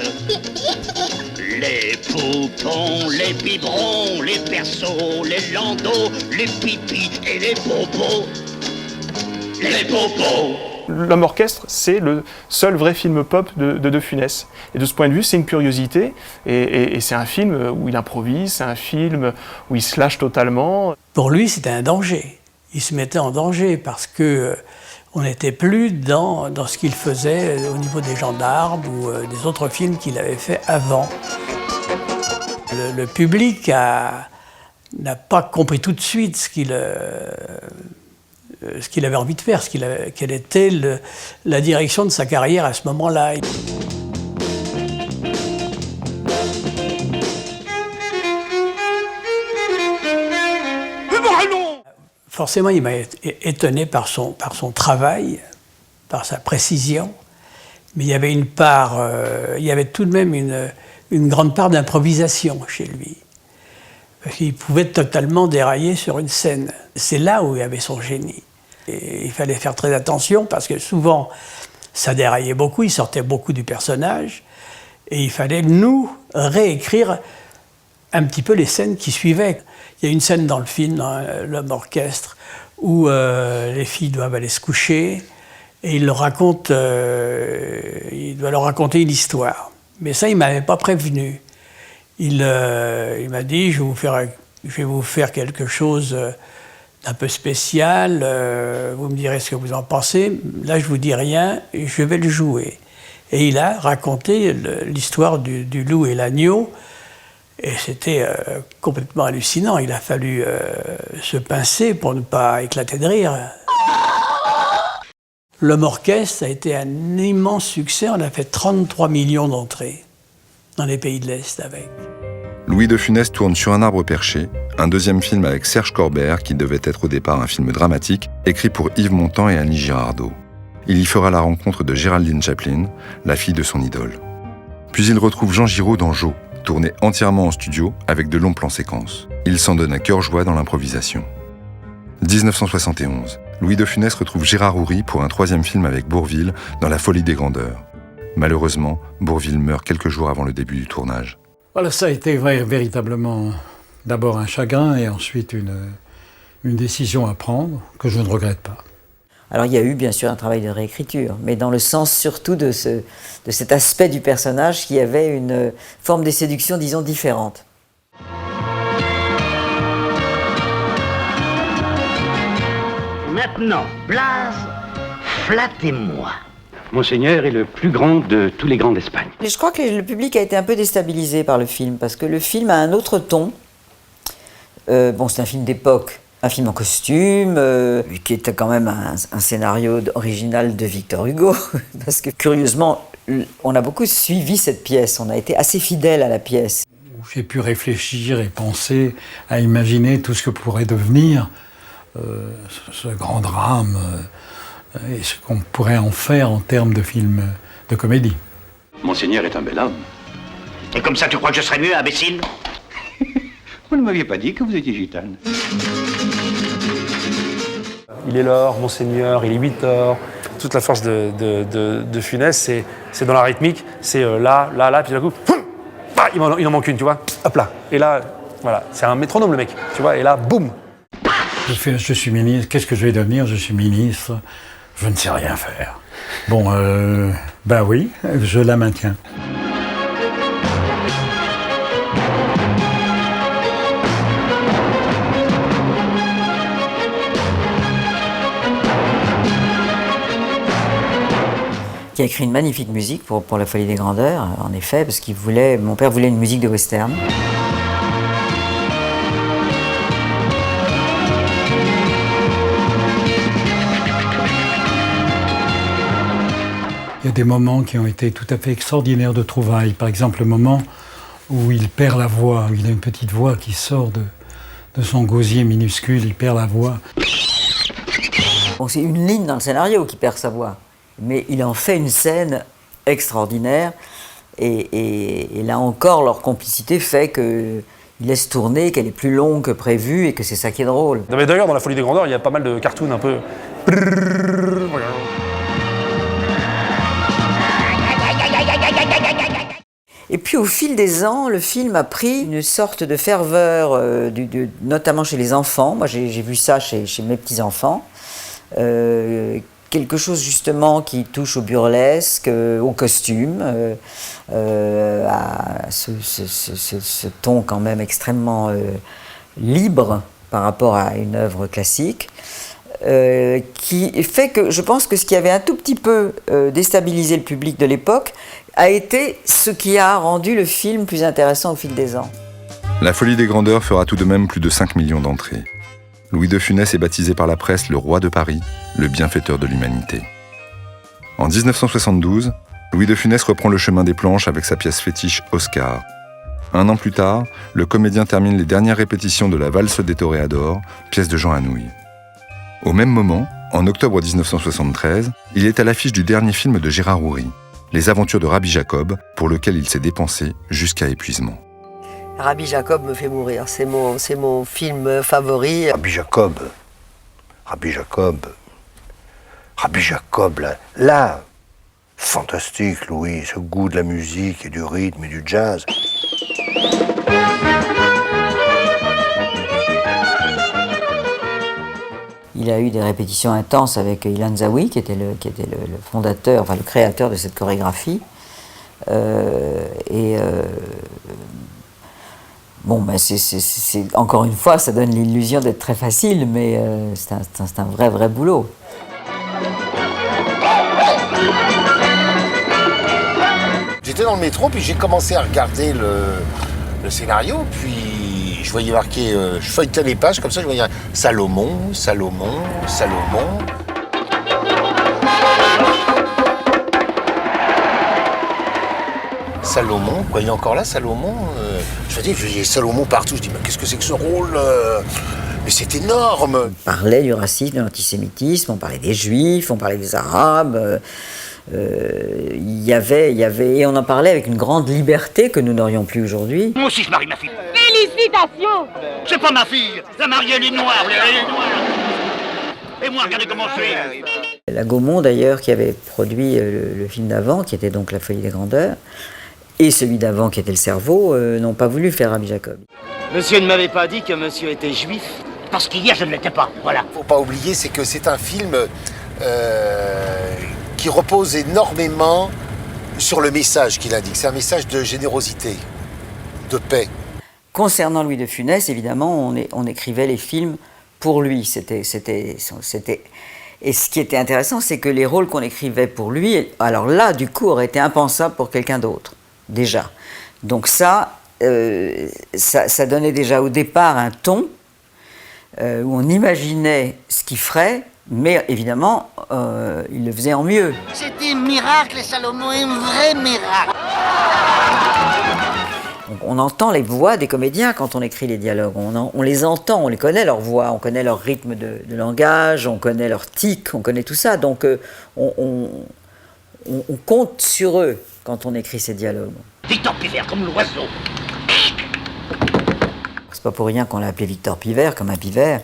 Les poupons, les biberons, les perceaux, les landaux, les pipis et les popos. Les popos. L'homme orchestre, c'est le seul vrai film pop de Funès. Et de ce point de vue, c'est une curiosité. Et c'est un film où il improvise, c'est un film où il se lâche totalement. Pour lui, c'était un danger. Il se mettait en danger parce que on n'était plus dans ce qu'il faisait au niveau des gendarmes ou des autres films qu'il avait fait avant. Le public n'a pas compris tout de suite ce qu'il avait envie de faire, quelle était la direction de sa carrière à ce moment-là. Forcément, il m'a étonné par son travail, par sa précision, mais il y avait il y avait tout de même une grande part d'improvisation chez lui. Parce qu'il pouvait totalement dérailler sur une scène. C'est là où il avait son génie. Et il fallait faire très attention parce que souvent, ça déraillait beaucoup, il sortait beaucoup du personnage, et il fallait nous réécrire un petit peu les scènes qui suivaient. Il y a une scène dans le film, dans L'homme orchestre, où les filles doivent aller se coucher, et il doit leur raconter une histoire. Mais ça, il ne m'avait pas prévenu. Il m'a dit, je vais vous faire quelque chose d'un peu spécial, vous me direz ce que vous en pensez. Là, je ne vous dis rien, je vais le jouer. Et il a raconté l'histoire du loup et l'agneau, et c'était complètement hallucinant. Il a fallu se pincer pour ne pas éclater de rire. L'homme orchestre a été un immense succès. On a fait 33 millions d'entrées dans les pays de l'Est avec. Louis de Funès tourne Sur un arbre perché, un deuxième film avec Serge Corbert qui devait être au départ un film dramatique, écrit pour Yves Montand et Annie Girardot. Il y fera la rencontre de Géraldine Chaplin, la fille de son idole. Puis il retrouve Jean Giraud dans Jo, tourné entièrement en studio avec de longs plans séquences. Il s'en donne à cœur joie dans l'improvisation. 1971, Louis de Funès retrouve Gérard Houry pour un troisième film avec Bourvil dans La folie des grandeurs. Malheureusement, Bourvil meurt quelques jours avant le début du tournage. Voilà, ça a été véritablement d'abord un chagrin et ensuite une décision à prendre que je ne regrette pas. Alors il y a eu bien sûr un travail de réécriture, mais dans le sens surtout de cet aspect du personnage qui avait une forme de séduction, disons, différente. Maintenant, Blaze, flattez-moi. Monseigneur est le plus grand de tous les grands d'Espagne. Et je crois que le public a été un peu déstabilisé par le film, parce que le film a un autre ton. Bon, c'est un film d'époque, un film en costume, qui était quand même un scénario original de Victor Hugo, parce que curieusement, on a beaucoup suivi cette pièce, on a été assez fidèle à la pièce. J'ai pu réfléchir et penser à imaginer tout ce que pourrait devenir ce grand drame et ce qu'on pourrait en faire en termes de film de comédie. Monseigneur est un bel homme. Et comme ça, tu crois que je serais mieux, imbécile? Vous ne m'aviez pas dit que vous étiez gitane. Il est l'or, Monseigneur, il est 8 heures. Toute la force de Funès, c'est dans la rythmique, c'est là, puis d'un coup, il en manque une, tu vois, hop là. Et là, voilà, c'est un métronome le mec, tu vois, et là, boum. Je suis ministre, qu'est-ce que je vais devenir? Je suis ministre, je ne sais rien faire. Bon, ben oui, je la maintiens. Qui a écrit une magnifique musique pour La Folie des Grandeurs, en effet, parce mon père voulait une musique de western. Il y a des moments qui ont été tout à fait extraordinaires de trouvailles. Par exemple, le moment où il perd la voix, où il a une petite voix qui sort de son gosier minuscule, il perd la voix. Bon, c'est une ligne dans le scénario qui perd sa voix, mais il en fait une scène extraordinaire, et là encore, leur complicité fait qu'il laisse tourner, qu'elle est plus longue que prévu, et que c'est ça qui est drôle. Non, mais d'ailleurs, dans La Folie des Grandeurs, il y a pas mal de cartoons un peu... Et puis au fil des ans, le film a pris une sorte de ferveur, notamment chez les enfants. Moi j'ai vu ça chez mes petits-enfants. Quelque chose justement qui touche au burlesque, au costume, à ce ton quand même extrêmement libre par rapport à une œuvre classique. Qui fait que je pense que ce qui avait un tout petit peu déstabilisé le public de l'époque a été ce qui a rendu le film plus intéressant au fil des ans. La Folie des Grandeurs fera tout de même plus de 5 millions d'entrées. Louis de Funès est baptisé par la presse le roi de Paris, le bienfaiteur de l'humanité. En 1972, Louis de Funès reprend le chemin des planches avec sa pièce fétiche Oscar. Un an plus tard, le comédien termine les dernières répétitions de la Valse des Toréadors, pièce de Jean Anouilh. Au même moment, en octobre 1973, il est à l'affiche du dernier film de Gérard Houry, Les Aventures de Rabbi Jacob, pour lequel il s'est dépensé jusqu'à épuisement. Rabbi Jacob me fait mourir, c'est mon film favori. Rabbi Jacob, là, fantastique Louis, ce goût de la musique et du rythme et du jazz. Il a eu des répétitions intenses avec Ilan Zawi, qui était le fondateur, enfin le créateur de cette chorégraphie. Bon, ben encore une fois, ça donne l'illusion d'être très facile, mais c'est un vrai boulot. J'étais dans le métro, puis j'ai commencé à regarder le scénario, puis je voyais marqué, je feuilletais les pages, comme ça je voyais Salomon. Salomon, quoi, il est encore là, Salomon je voyais Salomon partout, je dis, mais qu'est-ce que c'est que ce rôle mais c'est énorme. On parlait du racisme, de l'antisémitisme, on parlait des Juifs, on parlait des Arabes. Et on en parlait avec une grande liberté que nous n'aurions plus aujourd'hui. Moi aussi je marie ma fille. Félicitations! C'est pas ma fille, la mariée elle est noire, elle est noire. Et moi, regardez comment je suis. La Gaumont d'ailleurs, qui avait produit le film d'avant, qui était donc La Folie des Grandeurs, et celui d'avant qui était Le Cerveau, n'ont pas voulu faire Rabbi Jacob. Monsieur ne m'avait pas dit que monsieur était juif. Parce qu'hier, je ne l'étais pas, voilà. Faut pas oublier, c'est que c'est un film qui repose énormément sur le message qu'il indique. C'est un message de générosité, de paix. Concernant Louis de Funès, évidemment, on écrivait les films pour lui. Et ce qui était intéressant, c'est que les rôles qu'on écrivait pour lui, alors là, du coup, auraient été impensables pour quelqu'un d'autre, déjà. Donc ça donnait déjà au départ un ton où on imaginait ce qu'il ferait, mais évidemment, il le faisait en mieux. C'était un miracle, Salomon, un vrai miracle. On entend les voix des comédiens quand on écrit les dialogues. On les entend, on les connaît leurs voix, on connaît leur rythme de langage, on connaît leurs tics, on connaît tout ça. Donc on compte sur eux quand on écrit ces dialogues. Victor Pivert, comme l'oiseau. C'est pas pour rien qu'on l'a appelé Victor Pivert, comme un pivert.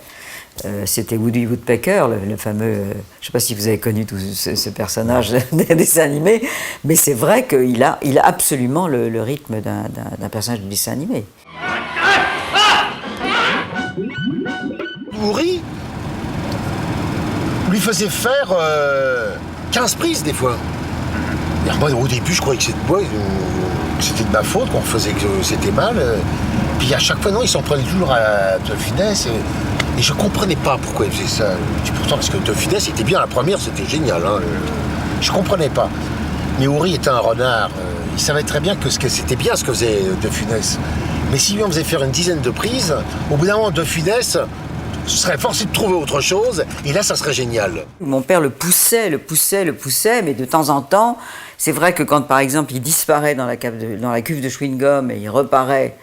C'était Woody Woodpecker, le fameux... je ne sais pas si vous avez connu tout ce personnage des dessins animés, mais c'est vrai qu'il a absolument le rythme d'un personnage de dessin animé. Oury lui faisait faire 15 prises des fois. Et moi, au début, je croyais que c'était de ma faute, qu'on faisait que c'était mal. Puis à chaque fois, non, il s'en prenait toujours à De Funès. Et je comprenais pas pourquoi il faisait ça. Pourtant, parce que De Funès était bien, la première, c'était génial. Hein. Je comprenais pas. Mais Oury était un renard. Il savait très bien que c'était bien ce que faisait De Funès. Mais si lui, on faisait faire une dizaine de prises, au bout d'un moment, De Funès serait forcé de trouver autre chose, et là, ça serait génial. Mon père le poussait, mais de temps en temps, c'est vrai que quand, par exemple, il disparaît dans la cuve de chewing-gum et il reparaît,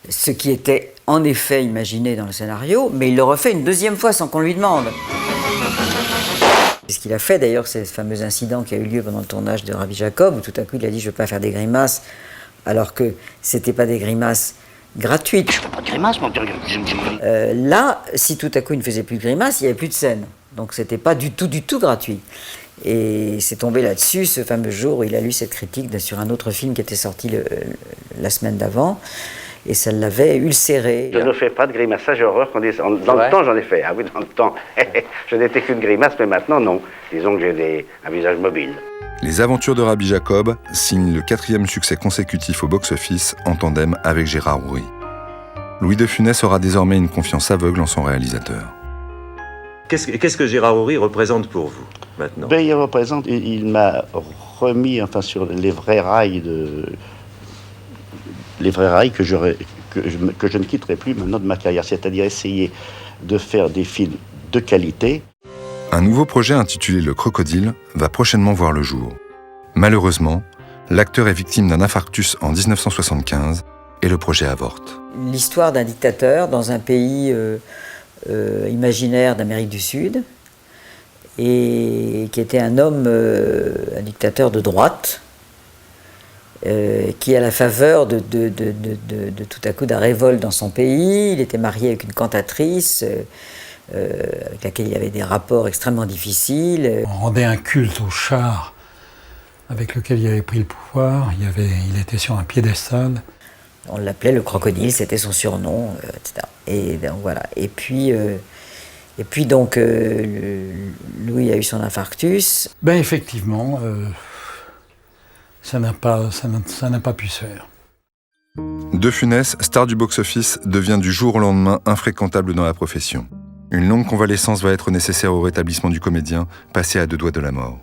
ce qui était en effet imaginé dans le scénario, mais il le refait une deuxième fois sans qu'on lui demande. C'est ce qu'il a fait d'ailleurs, c'est ce fameux incident qui a eu lieu pendant le tournage de Rabbi Jacob, où tout à coup il a dit « je ne veux pas faire des grimaces », alors que ce n'était pas des grimaces gratuites. Je fais pas de grimaces, mon Dieu. Là, si tout à coup il ne faisait plus de grimaces, il n'y avait plus de scène. Donc c'était pas du tout gratuit. Et c'est tombé là-dessus ce fameux jour où il a lu cette critique sur un autre film qui était sorti la semaine d'avant. Et ça l'avait ulcéré. Je ne fais pas de grimace, ça j'ai horreur qu'on dise. Dans le temps j'en ai fait, ah oui, dans le temps. Je n'étais qu'une grimace, mais maintenant non. Disons que j'ai un visage mobile. Les aventures de Rabbi Jacob signent le 4e succès consécutif au box-office en tandem avec Gérard Oury. Louis de Funès aura désormais une confiance aveugle en son réalisateur. Qu'est-ce que Gérard Oury représente pour vous maintenant ? Ben, il m'a remis sur les vrais rails que je ne quitterai plus maintenant de ma carrière, c'est-à-dire essayer de faire des films de qualité. Un nouveau projet intitulé Le Crocodile va prochainement voir le jour. Malheureusement, l'acteur est victime d'un infarctus en 1975 et le projet avorte. L'histoire d'un dictateur dans un pays imaginaire d'Amérique du Sud, et qui était un homme, un dictateur de droite, qui, à la faveur de tout à coup d'un révolte dans son pays, il était marié avec une cantatrice avec laquelle il y avait des rapports extrêmement difficiles. On rendait un culte au char avec lequel il avait pris le pouvoir, il était sur un piédestal. On l'appelait le crocodile, c'était son surnom, etc. Et donc voilà. Et puis donc Louis a eu son infarctus. Ben effectivement. Ça n'a pas pu se faire. De Funès, star du box-office, devient du jour au lendemain infréquentable dans la profession. Une longue convalescence va être nécessaire au rétablissement du comédien, passé à 2 doigts de la mort.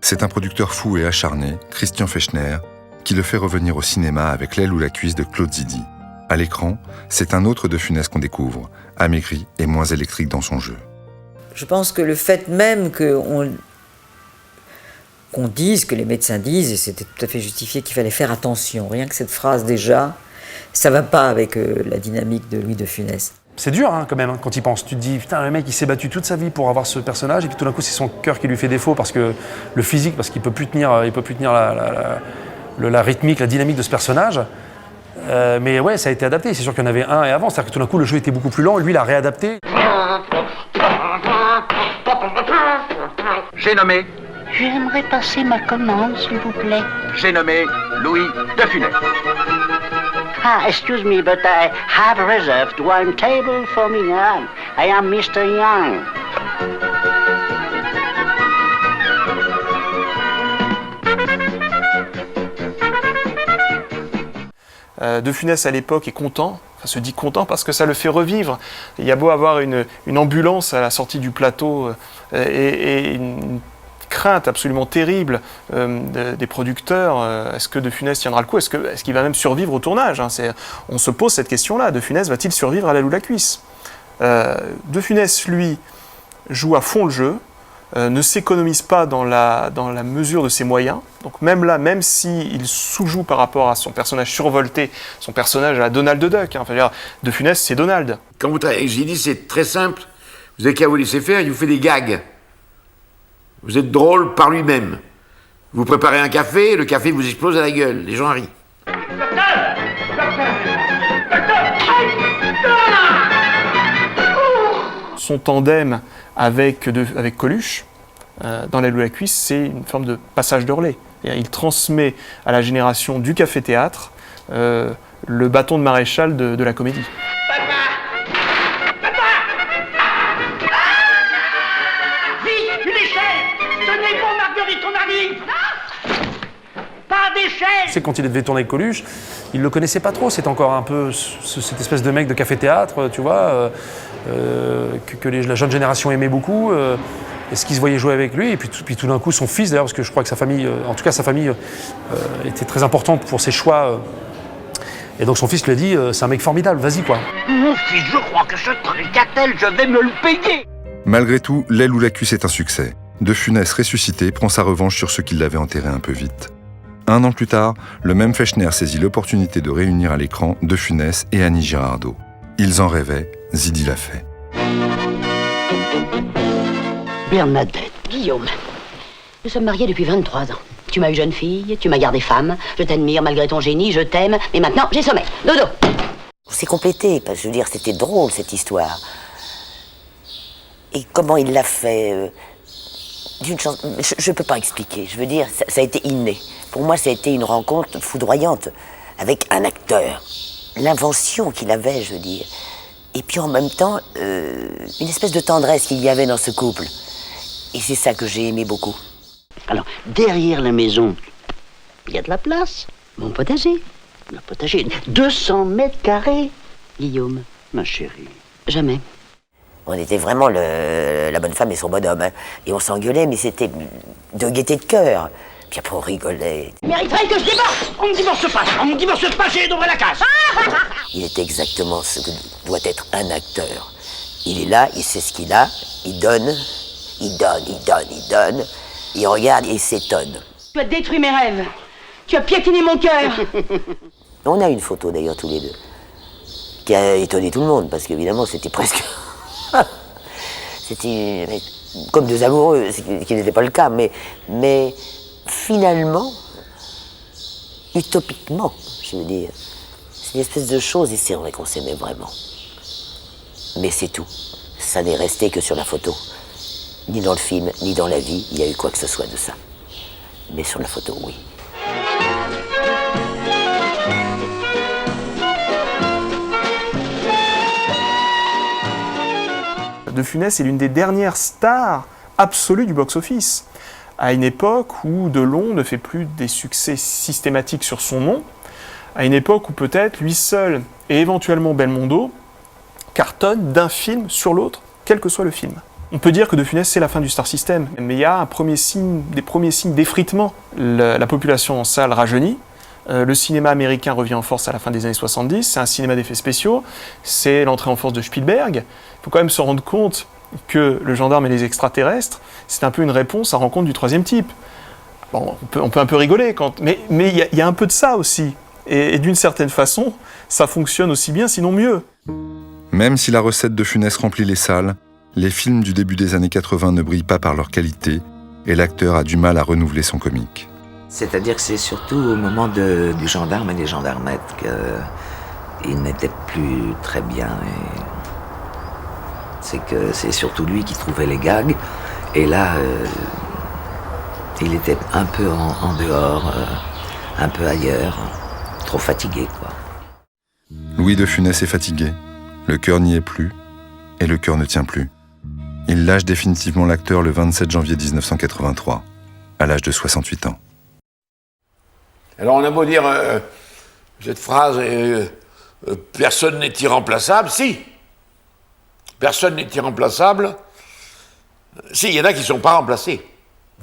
C'est un producteur fou et acharné, Christian Fechner, qui le fait revenir au cinéma avec L'aile ou la cuisse de Claude Zidi. À l'écran, c'est un autre De Funès qu'on découvre, amaigri et moins électrique dans son jeu. Je pense que le fait même qu'on dise, que les médecins disent, et c'était tout à fait justifié, qu'il fallait faire attention. Rien que cette phrase déjà, ça va pas avec la dynamique de Louis de Funès. C'est dur quand même, quand il pense. Tu te dis, putain, le mec il s'est battu toute sa vie pour avoir ce personnage, et puis tout d'un coup c'est son cœur qui lui fait défaut, parce que le physique, parce qu'il peut plus tenir la rythmique, la dynamique de ce personnage. Mais ouais, ça a été adapté. C'est sûr qu'il y en avait un et avant, c'est-à-dire que tout d'un coup le jeu était beaucoup plus lent, et lui il a réadapté. J'ai nommé. J'aimerais passer ma commande, s'il vous plaît. J'ai nommé Louis de Funès. Excuse me, but I have reserved one table for me. I am Mr. Young. De Funès à l'époque est content, enfin se dit content parce que ça le fait revivre. Il y a beau avoir une ambulance à la sortie du plateau et une crainte absolument terrible des producteurs. Est-ce que De Funès tiendra le coup? Est-ce qu'il va même survivre au tournage, hein? On se pose cette question-là. De Funès va-t-il survivre à la Loue la cuisse? De Funès, lui, joue à fond le jeu, ne s'économise pas dans la mesure de ses moyens. Donc même là, même s'il sous-joue par rapport à son personnage survolté, son personnage à la Donald Duck, hein, enfin, De Funès, c'est Donald. Quand j'ai dit, c'est très simple, vous n'avez qu'à vous laisser faire, il vous fait des gags. Vous êtes drôle par lui-même. Vous préparez un café, le café vous explose à la gueule, les gens rient. Son tandem avec Coluche, dans La Loue la cuisse, c'est une forme de passage de relais. Il transmet à la génération du café-théâtre le bâton de maréchal de la comédie. Vite, une échelle! Tenez bon, Marguerite, on arrive! Pas d'échelle! C'est quand il devait tourner avec Coluche, il le connaissait pas trop, c'est encore un peu cette espèce de mec de café-théâtre, tu vois, que la jeune génération aimait beaucoup. Est-ce qu'il se voyait jouer avec lui? Et puis tout d'un coup, son fils, d'ailleurs, parce que je crois que sa famille, était très importante pour ses choix. Et donc son fils lui a dit, c'est un mec formidable, vas-y quoi. Mon fils, je crois que ce truc-à-tel, je vais me le payer! Malgré tout, La Loue la cuisse est un succès. De Funès ressuscité prend sa revanche sur ceux qui l'avaient enterré un peu vite. 1 an plus tard, le même Fechner saisit l'opportunité de réunir à l'écran De Funès et Annie Girardot. Ils en rêvaient, Zidi l'a fait. Bernadette. Guillaume, nous sommes mariés depuis 23 ans. Tu m'as eu jeune fille, tu m'as gardé femme, je t'admire malgré ton génie, je t'aime, mais maintenant j'ai sommeil. Dodo. On s'est complété, parce que je veux dire, c'était drôle cette histoire. Et comment il l'a fait je ne peux pas expliquer, je veux dire, ça a été inné. Pour moi, ça a été une rencontre foudroyante avec un acteur. L'invention qu'il avait, je veux dire. Et puis en même temps, une espèce de tendresse qu'il y avait dans ce couple. Et c'est ça que j'ai aimé beaucoup. Alors, derrière la maison, il y a de la place. Mon potager. Le potager, 200 mètres carrés. Guillaume. Ma chérie. Jamais. On était vraiment la bonne femme et son bonhomme. Hein. Et on s'engueulait, mais c'était de gaieté de cœur. Puis après, on rigolait. Il mériterait que je divorce. On ne divorce pas, j'ai d'ouvrir la case. Il est exactement ce que doit être un acteur. Il est là, il sait ce qu'il a, il donne, il regarde et il s'étonne. Tu as détruit mes rêves. Tu as piétiné mon cœur. On a une photo d'ailleurs tous les deux, qui a étonné tout le monde, parce qu'évidemment c'était presque... c'était comme deux amoureux, ce qui n'était pas le cas, mais finalement, utopiquement, je veux dire, c'est une espèce de chose, et c'est vrai qu'on s'aimait vraiment. Mais c'est tout. Ça n'est resté que sur la photo. Ni dans le film, ni dans la vie, il y a eu quoi que ce soit de ça. Mais sur la photo, oui. De Funès est l'une des dernières stars absolues du box-office. À une époque où Delon ne fait plus des succès systématiques sur son nom, à une époque où peut-être lui seul et éventuellement Belmondo cartonnent d'un film sur l'autre, quel que soit le film. On peut dire que De Funès, c'est la fin du Star System, mais il y a des premiers signes d'effritement. La population en salle rajeunit, le cinéma américain revient en force à la fin des années 70, c'est un cinéma d'effets spéciaux, c'est l'entrée en force de Spielberg. Il faut quand même se rendre compte que Le Gendarme et les extraterrestres, c'est un peu une réponse à Rencontre du troisième type. Bon, on peut un peu rigoler, mais il y a un peu de ça aussi. Et d'une certaine façon, ça fonctionne aussi bien, sinon mieux. Même si la recette de Funès remplit les salles, les films du début des années 80 ne brillent pas par leur qualité, et l'acteur a du mal à renouveler son comique. C'est-à-dire que c'est surtout au moment du gendarme et des gendarmettes qu'il n'était plus très bien. C'est que c'est surtout lui qui trouvait les gags, et là, il était un peu en dehors, un peu ailleurs, trop fatigué, quoi. Louis de Funès est fatigué, le cœur n'y est plus, et le cœur ne tient plus. Il lâche définitivement l'acteur le 27 janvier 1983, à l'âge de 68 ans. Alors on a beau dire cette phrase, personne n'est irremplaçable, si. Personne n'est irremplaçable. Si, il y en a qui ne sont pas remplacés.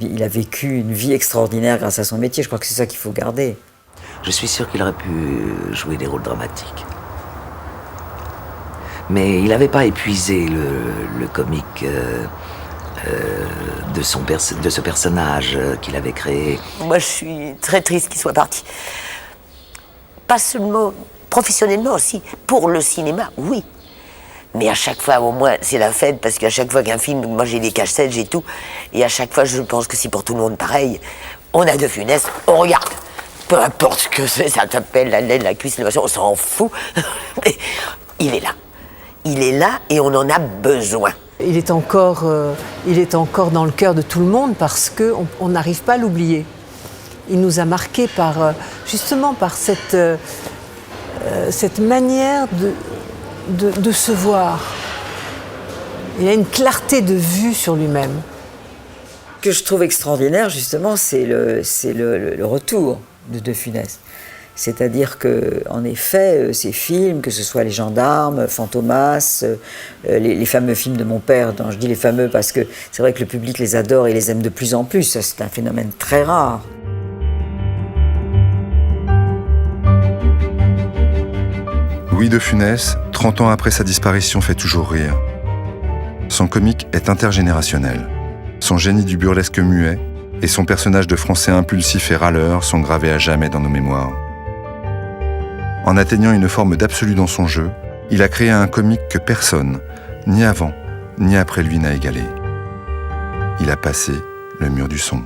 Il a vécu une vie extraordinaire grâce à son métier, je crois que c'est ça qu'il faut garder. Je suis sûr qu'il aurait pu jouer des rôles dramatiques. Mais il n'avait pas épuisé le comique de ce personnage qu'il avait créé. Moi, je suis très triste qu'il soit parti. Pas seulement professionnellement aussi, pour le cinéma, oui. Mais à chaque fois, au moins, c'est la fête, parce qu'à chaque fois qu'un film, moi j'ai des cassettes, j'ai tout, et à chaque fois, je pense que c'est pour tout le monde pareil. On a De Funès, on regarde. Peu importe ce que c'est, ça s'appelle la laine, la cuisse, on s'en fout. Mais il est là. Il est là et on en a besoin. Il est encore dans le cœur de tout le monde parce qu'on n'arrive pas à l'oublier. Il nous a marqués justement par cette manière de se voir. Il a une clarté de vue sur lui-même. Ce que je trouve extraordinaire, justement, c'est le retour de Funès. C'est-à-dire qu'en effet, ces films, que ce soit Les Gendarmes, Fantomas, les fameux films de mon père, dont je dis les fameux parce que c'est vrai que le public les adore et les aime de plus en plus, ça, c'est un phénomène très rare. Louis de Funès, 30 ans après sa disparition, fait toujours rire. Son comique est intergénérationnel. Son génie du burlesque muet et son personnage de Français impulsif et râleur sont gravés à jamais dans nos mémoires. En atteignant une forme d'absolu dans son jeu, il a créé un comique que personne, ni avant, ni après lui, n'a égalé. Il a passé le mur du son.